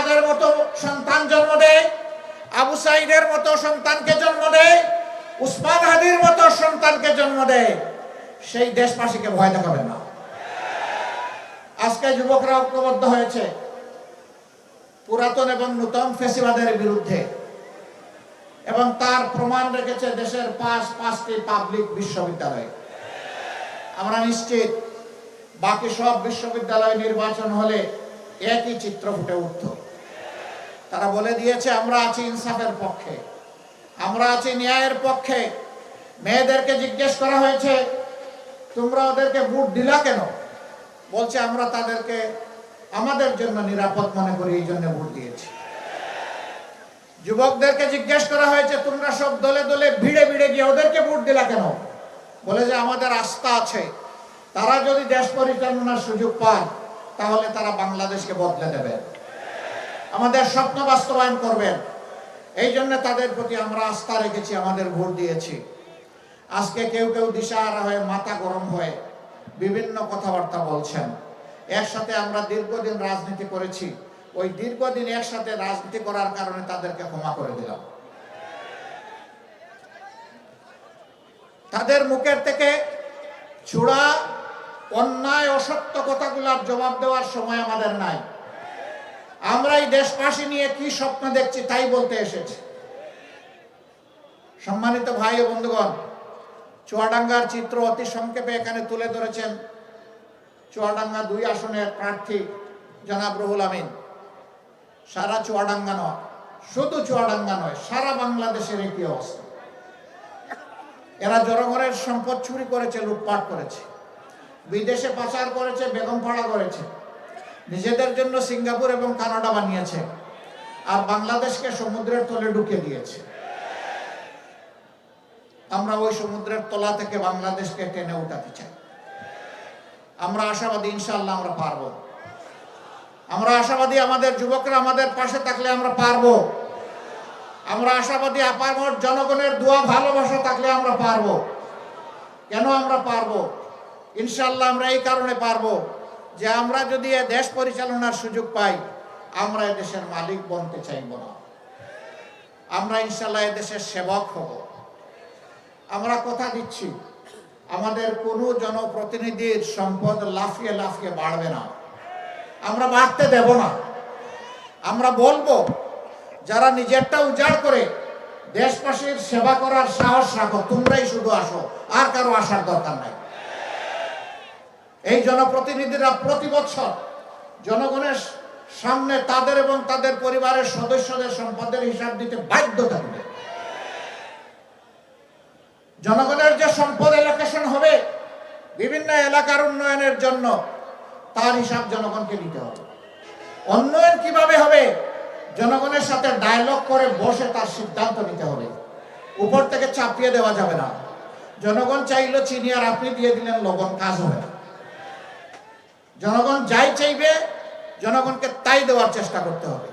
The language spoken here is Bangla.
জিহাদের মতো সন্তান জন্ম দেয়, আবু সাইদের মতো সন্তানকে জন্ম দেয়, উসমান হাদির মতো সন্তানকে জন্ম দেয়, সেই দেশবাসীকে ভয় দেখাবেন না। আজকে যুবকরা ঐক্যবদ্ধ হয়েছে পুরাতন এবং নূতন ফ্যাসিবাদের বিরুদ্ধে, এবং তার প্রমাণ রেখেছে দেশের পাঁচটি পাবলিক বিশ্ববিদ্যালয়। আমরা নিশ্চিত বাকি সব বিশ্ববিদ্যালয় নির্বাচন হলে একই চিত্র ফুটে উঠত। তারা বলে দিয়েছে আমরা আছি ইনসাফের পক্ষে, আমরা আছি ন্যায়ের পক্ষে। মেয়েদেরকে জিজ্ঞেস করা হয়েছে তোমরা ওদেরকে ভোট দিলা কেন? বলছে আমরা তাদেরকে আমাদের জন্য নিরাপদ মনে করি, এই জন্য ভোট দিয়েছি। যুবকদেরকে জিজ্ঞেস করা হয়েছে তোমরা সব দলে দলে ভিড়ে ভিড়ে গিয়ে ওদেরকে ভোট দিলা কেন? বলে যে আমাদের আস্থা আছে তারা যদি দেশ পরিচালনার সুযোগ পায় তাহলে তারা বাংলাদেশকে বদলে দেবে, আমাদের স্বপ্ন বাস্তবায়ন করবেন, এই জন্য তাদের প্রতি আমরা আস্থা রেখেছি, আমাদের ভোট দিয়েছি। আজকে কেউ কেউ দিশাহারা হয়ে মাথা গরম হয়ে বিভিন্ন কথাবার্তা বলছেন। একসাথে আমরা দীর্ঘদিন রাজনীতি করেছি, ওই দীর্ঘদিন একসাথে রাজনীতি করার কারণে তাদেরকে ক্ষমা করে দিলাম। তাদের মুখের থেকে ছুড়া অন্যায় অসত্য কথাগুলোর জবাব দেওয়ার সময় আমাদের নাই। আমরা এই দেশবাসী নিয়ে কি স্বপ্ন দেখছি তাই বলতে এসেছি। সম্মানিত ভাই ও বন্ধুগণ, চুয়াডাঙ্গার চিত্র অতি সংক্ষেপে এখানে তুলে ধরেছেন চুয়াডাঙ্গা 2 আসনের প্রার্থী জনাব রুহুল আমিন। সারা চুয়াডাঙ্গা নয়, শুধু চুয়াডাঙ্গা নয়, সারা বাংলাদেশের একই অবস্থা। এরা জনগণের সম্পদ চুরি করেছে, লুটপাট করেছে, বিদেশে পাচার করেছে, বেগমপাড়া করেছে, নিজেদের জন্য সিঙ্গাপুর এবং কানাডা বানিয়েছে, আর বাংলাদেশকে সমুদ্রের তলে ঢুকে দিয়েছে। আমরা ওই সমুদ্রের তলা থেকে বাংলাদেশকে টেনে উঠাতে চাই। আমরা আশাবাদী ইনশাআল্লাহ আমরা পারবো। আমরা আশাবাদী আমাদের যুবকরা আমাদের পাশে থাকলে আমরা পারবো। আমরা আশাবাদী আপামর জনগণের দোয়া ভালোবাসা থাকলে আমরা পারবো। কেন আমরা পারবো? ইনশাআল্লাহ আমরা এই কারণে পারবো যে আমরা যদি এ দেশ পরিচালনার সুযোগ পাই, আমরা এ দেশের মালিক বনতে চাইব না, আমরা ইনশাআল্লাহ এ দেশের সেবক হব। আমরা কথা দিচ্ছি আমাদের কোনো জনপ্রতিনিধির সম্পদ লাফিয়ে লাফিয়ে বাড়বে না, আমরা বাড়তে দেব না। আমরা বলবো যারা নিজেরটা উজাড় করে দেশবাসীর সেবা করার সাহস রাখো, তোমরাই শুধু আসো, আর কারো আসার দরকার নাই। এই জনপ্রতিনিধিরা প্রতি বছর জনগণের সামনে তাদের এবং তাদের পরিবারের সদস্যদের সম্পদের হিসাব দিতে বাধ্য থাকবে। জনগণের যে সম্পদ এলোকেশন হবে বিভিন্ন এলাকার উন্নয়নের জন্য, তার হিসাব জনগণকে দিতে হবে। উন্নয়ন কিভাবে হবে জনগণের সাথে ডায়লগ করে বসে তার সিদ্ধান্ত নিতে হবে, উপর থেকে চাপিয়ে দেওয়া যাবে না। জনগণ চাইলো চিনি আর আপনি দিয়ে দিলেন লবণ, কাজ হবে না। জনগণ যাই চাইবে জনগণকে তাই দেওয়ার চেষ্টা করতে হবে।